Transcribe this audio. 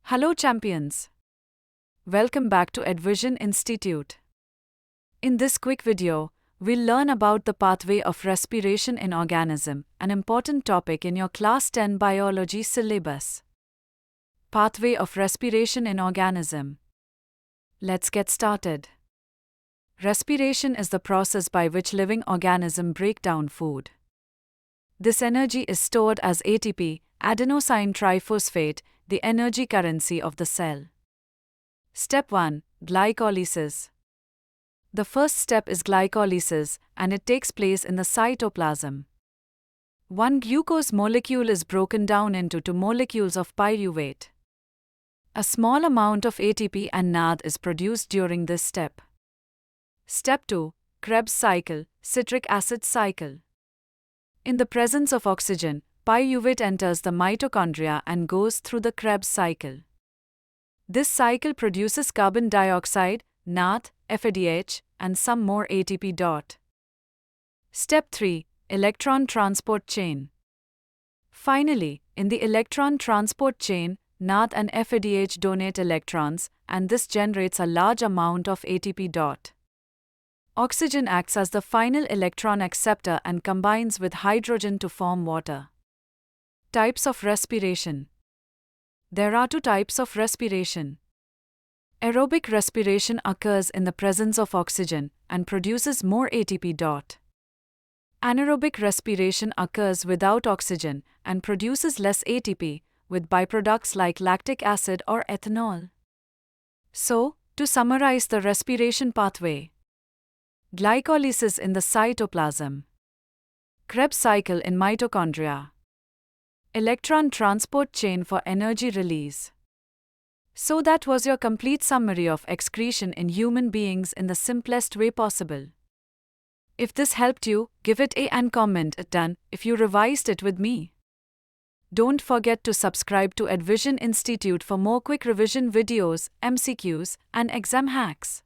Hello champions! Welcome back to EdVision Institute. In this quick video, we'll learn about the pathway of respiration in organism, an important topic in your Class 10 biology syllabus. Pathway of respiration in organism. Let's get started. Respiration is the process by which living organisms break down food. This energy is stored as ATP, adenosine triphosphate, the energy currency of the cell. Step 1. Glycolysis. The first step is glycolysis, and it takes place in the cytoplasm. One glucose molecule is broken down into two molecules of pyruvate. A small amount of ATP and NAD is produced during this step. Step 2. Krebs cycle, citric acid cycle. In the presence of oxygen, pyruvate enters the mitochondria and goes through the Krebs cycle. This cycle produces carbon dioxide, NAD, FADH, and some more ATP. Step 3. Electron transport chain. Finally, in the electron transport chain, NAD and FADH donate electrons, and this generates a large amount of ATP. Oxygen acts as the final electron acceptor and combines with hydrogen to form water. Types of respiration. There are two types of respiration. Aerobic respiration occurs in the presence of oxygen and produces more ATP. Anaerobic respiration occurs without oxygen and produces less ATP, with byproducts like lactic acid or ethanol. So, to summarize the respiration pathway: glycolysis in the cytoplasm, Krebs cycle in mitochondria, electron transport chain for energy release. So that was your complete summary of excretion in human beings in the simplest way possible. If this helped you, give it a and comment it done if you revised it with me. Don't forget to subscribe to EdVision Institute for more quick revision videos, MCQs, and exam hacks.